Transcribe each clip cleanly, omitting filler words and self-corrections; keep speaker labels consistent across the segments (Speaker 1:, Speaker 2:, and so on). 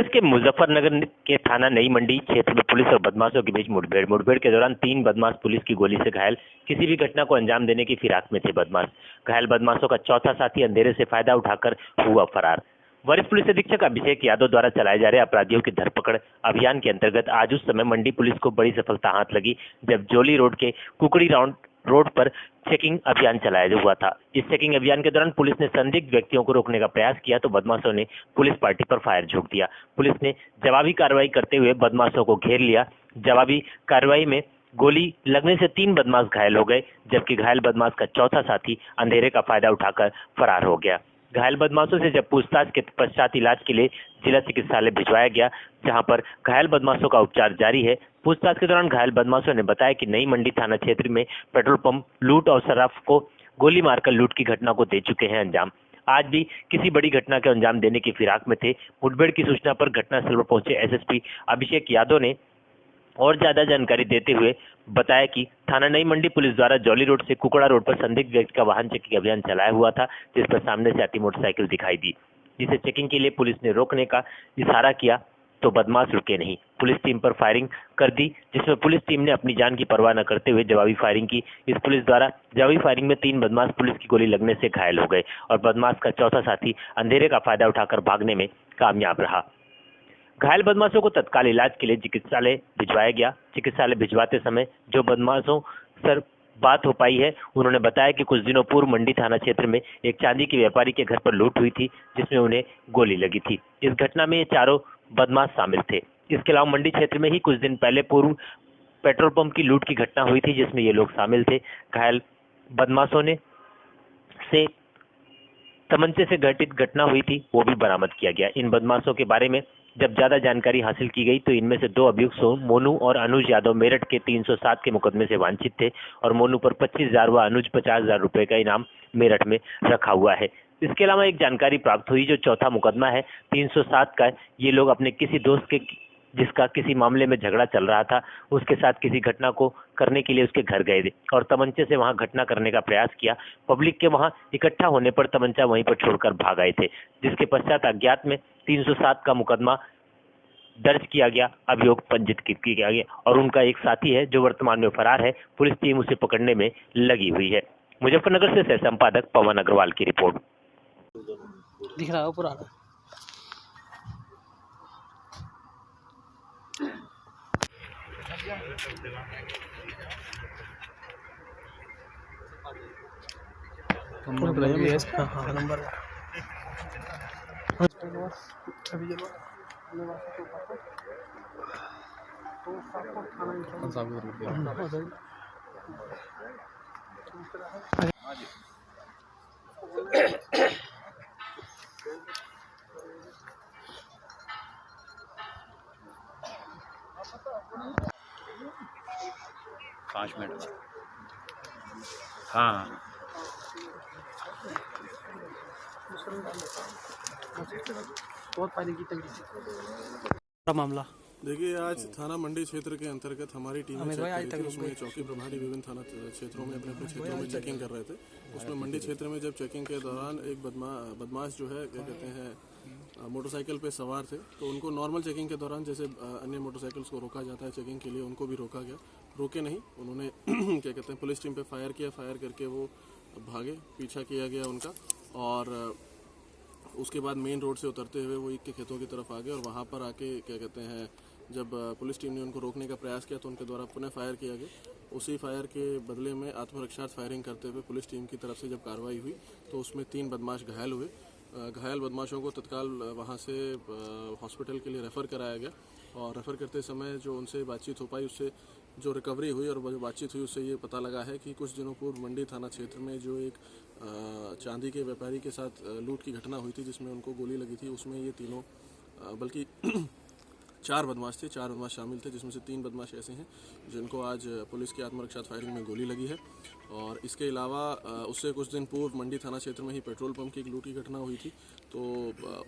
Speaker 1: प्रदेश के मुजफ्फरनगर के थाना नई मंडी क्षेत्र में पुलिस और बदमाशों के बीच मुठभेड़ के दौरान 3 बदमाश पुलिस की गोली से घायल। किसी भी घटना को अंजाम देने की फिराक में थे बदमाश। घायल बदमाशों का चौथा साथी अंधेरे से फायदा उठाकर हुआ फरार। वरिष्ठ पुलिस अधीक्षक अभिषेक यादव द्वारा चलाए जा रहे अपराधियों की धरपकड़ अभियान के अंतर्गत आज उस समय मंडी पुलिस को बड़ी सफलता हाथ लगी जब जोली रोड के कुकड़ी रोड पर चेकिंग अभियान चलाया हुआ था। इस चेकिंग अभियान के दौरान पुलिस ने संदिग्ध व्यक्तियों को रोकने का प्रयास किया तो बदमाशों ने पुलिस पार्टी पर फायर झोंक दिया। पुलिस ने जवाबी कार्रवाई करते हुए बदमाशों को घेर लिया। जवाबी कार्रवाई में गोली लगने से 3 बदमाश घायल हो गए, जबकि घायल बदमाश का चौथा साथी अंधेरे का फायदा उठाकर फरार हो गया। घायल बदमाशों से जब पूछताछ के पश्चात इलाज के लिए जिला चिकित्सालय भिजवाया गया, जहां पर घायल बदमाशों का उपचार जारी है। पूछताछ के दौरान घायल बदमाशों ने बताया कि नई मंडी थाना क्षेत्र में पेट्रोल पंप लूट और शराब को गोली मारकर लूट की घटना को दे चुके हैं अंजाम। आज भी किसी बड़ी घटना के अंजाम देने की फिराक में थे। मुठभेड़ की सूचना पर घटनास्थल पर पहुंचे एसएसपी अभिषेक यादव ने और ज्यादा जानकारी देते हुए बताया कि थाना नई मंडी पुलिस द्वारा जौली रोड से कुकड़ा रोड पर संदिग्ध व्यक्ति का वाहन चेकिंग अभियान चलाया हुआ था, जिस पर सामने से आती मोटरसाइकिल दिखाई दी, जिसे चेकिंग के लिए पुलिस ने रोकने का इशारा किया तो बदमाश रुके नहीं। पुलिस टीम पर फायरिंग कर दी, जिसमें पुलिस टीम ने अपनी जान की परवाह न करते हुए जवाबी फायरिंग की। इस पुलिस द्वारा जवाबी फायरिंग में 3 बदमाश पुलिस की गोली लगने से घायल हो गए और बदमाश का चौथा साथी अंधेरे का फायदा उठाकर भागने में कामयाब रहा। घायल बदमाशों को तत्काल इलाज के लिए चिकित्सालय भिजवाया गया। चिकित्सालय भिजवाते समय जो बदमाशों सर बात हो पाई है, उन्होंने बताया कि कुछ दिनों पूर्व मंडी थाना क्षेत्र में एक चांदी के व्यापारी के घर पर लूट हुई थी, जिसमें उन्हें गोली लगी थी। इस घटना में ये चारों बदमाश शामिल थे। इसके अलावा मंडी क्षेत्र में ही कुछ दिन पहले पूर्व पेट्रोल पंप की लूट की घटना हुई थी, जिसमें ये लोग शामिल थे। घायल बदमाशों ने से तमंचे से घटित घटना हुई थी, वो भी बरामद किया गया। इन बदमाशों के बारे में जब ज्यादा जानकारी हासिल की गई तो इनमें से 2 अभियुक्त मोनू और अनुज यादव मेरठ के 307 के मुकदमे से वांछित थे और मोनू पर 25,000 व अनुज 50,000 रुपए का इनाम मेरठ में रखा हुआ है। इसके अलावा एक जानकारी प्राप्त हुई जो चौथा मुकदमा है 307 का, ये लोग अपने किसी दोस्त के जिसका किसी मामले में झगड़ा चल रहा था, उसके साथ किसी घटना को करने के लिए उसके घर गए थे और तमंचे से वहां घटना करने का प्रयास किया। पब्लिक के वहां इकट्ठा होने पर तमंचा वहीं पर छोड़कर भाग आए थे, जिसके पश्चात अज्ञात में 307 का मुकदमा दर्ज किया गया, अभियोग पंजीकृत किया गया और उनका एक साथी है जो वर्तमान में फरार है। पुलिस टीम उसे पकड़ने में लगी हुई है। मुजफ्फरनगर से सह संपादक पवन अग्रवाल की रिपोर्ट।
Speaker 2: दिख रहा है पुराना नंबर
Speaker 3: पाँच मिनट। हाँ
Speaker 2: बहुत पानी की तंगी मामला।
Speaker 4: देखिए, आज थाना मंडी क्षेत्र के अंतर्गत हमारी टीम उसमें चौकी प्रभारी विभिन्न थाना क्षेत्रों में अपने क्षेत्रों में चेकिंग कर रहे थे। उसमें मंडी क्षेत्र में जब चेकिंग के दौरान एक बदमाश जो है क्या कहते हैं मोटरसाइकिल पे सवार थे, तो उनको नॉर्मल चेकिंग के दौरान जैसे अन्य मोटरसाइकिल्स को रोका जाता है चेकिंग के लिए, उनको भी रोका गया। रोके नहीं, उन्होंने क्या कहते हैं पुलिस टीम पे फायर किया। फायर करके वो भागे, पीछा किया गया उनका और उसके बाद मेन रोड से उतरते हुए वो ईख के खेतों की तरफ आ गए और वहाँ पर आके क्या कहते हैं जब पुलिस टीम ने उनको रोकने का प्रयास किया तो उनके द्वारा पुनः फायर किया गया। उसी फायर के बदले में आत्मरक्षार्थ फायरिंग करते हुए पुलिस टीम की तरफ से जब कार्रवाई हुई तो उसमें 3 बदमाश घायल हुए। घायल बदमाशों को तत्काल वहाँ से हॉस्पिटल के लिए रेफ़र कराया गया और रेफ़र करते समय जो उनसे बातचीत हो पाई, उससे जो रिकवरी हुई और जो बातचीत हुई उससे ये पता लगा है कि कुछ दिनों पूर्व मंडी थाना क्षेत्र में जो एक चांदी के व्यापारी के साथ लूट की घटना हुई थी जिसमें उनको गोली लगी थी, उसमें ये तीनों बल्कि 4 बदमाश थे, 4 बदमाश शामिल थे, जिसमें से 3 बदमाश ऐसे हैं जिनको आज पुलिस की आत्मरक्षा फायरिंग में गोली लगी है। और इसके अलावा उससे कुछ दिन पूर्व मंडी थाना क्षेत्र में ही पेट्रोल पंप की एक लूट की घटना हुई थी, तो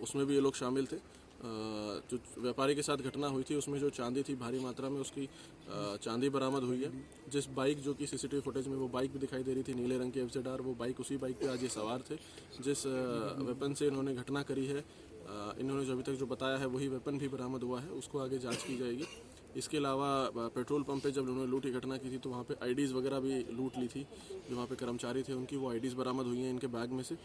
Speaker 4: उसमें भी ये लोग शामिल थे। जो व्यापारी के साथ घटना हुई थी उसमें जो चांदी थी भारी मात्रा में उसकी चांदी बरामद हुई है। जिस बाइक जो कि सीसीटीवी फुटेज में वो बाइक भी दिखाई दे रही थी नीले रंग की FZR, वो बाइक उसी बाइक पे आज ये सवार थे। जिस वेपन से इन्होंने घटना करी है इन्होंने जो अभी तक जो बताया है वही वेपन भी बरामद हुआ है, उसको आगे जांच की जाएगी। इसके अलावा पेट्रोल पंप पे जब उन्होंने लूट की घटना की थी तो वहाँ पे आईडीज़ वगैरह भी लूट ली थी, जो वहाँ पे कर्मचारी थे उनकी वो आईडीज़ बरामद हुई हैं इनके बैग में से।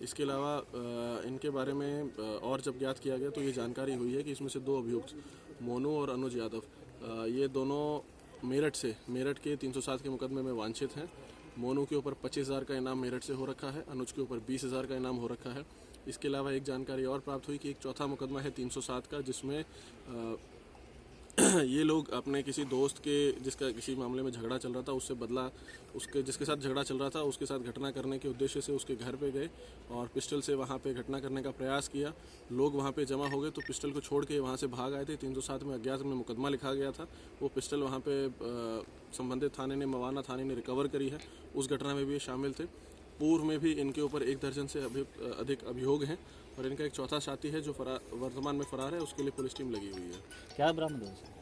Speaker 4: इसके अलावा इनके बारे में और जब ज्ञात किया गया तो ये जानकारी हुई है कि इसमें से 2 अभियुक्त मोनू और अनुज यादव, ये दोनों मेरठ के 307 के मुकदमे में वांछित हैं। मोनू के ऊपर 25,000 का इनाम मेरठ से हो रखा है, अनुज के ऊपर 20,000 का इनाम हो रखा है। इसके अलावा एक जानकारी और प्राप्त हुई कि एक चौथा मुकदमा है 307 का, जिसमें ये लोग अपने किसी दोस्त के जिसका किसी मामले में झगड़ा चल रहा था उससे बदला, उसके जिसके साथ झगड़ा चल रहा था उसके साथ घटना करने के उद्देश्य से उसके घर पे गए और पिस्टल से वहाँ पे घटना करने का प्रयास किया। लोग वहाँ पे जमा हो गए तो पिस्टल को छोड़ के वहाँ से भाग आए थे। 307 में अज्ञात में मुकदमा लिखा गया था। वो पिस्टल वहाँ पे संबंधित थाने ने, मवाना थाने ने रिकवर करी है। उस घटना में भी ये शामिल थे। पूर्व में भी इनके ऊपर 1 दर्जन से अधिक अभियोग हैं और इनका एक चौथा साथी है जो वर्तमान में फरार है, उसके लिए पुलिस टीम लगी हुई है।
Speaker 2: क्या बरामद हुआ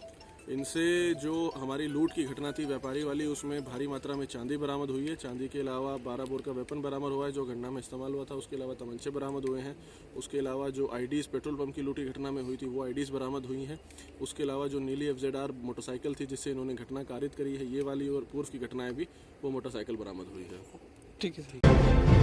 Speaker 4: इनसे जो हमारी लूट की घटना थी व्यापारी वाली, उसमें भारी मात्रा में चांदी बरामद हुई है। चांदी के अलावा 12 बोर का वेपन बरामद हुआ है जो घटना में इस्तेमाल हुआ था। उसके अलावा तमंचे बरामद हुए हैं। उसके अलावा जो आईडीज़ पेट्रोल पंप की लूट की घटना में हुई थी वो आईडीज़ बरामद हुई हैं। उसके अलावा जो नीली FZR मोटरसाइकिल थी जिससे इन्होंने घटना कारित करी है, ये वाली और पूर्व की घटनाएं भी, वो मोटरसाइकिल बरामद हुई है।
Speaker 2: ठीक है।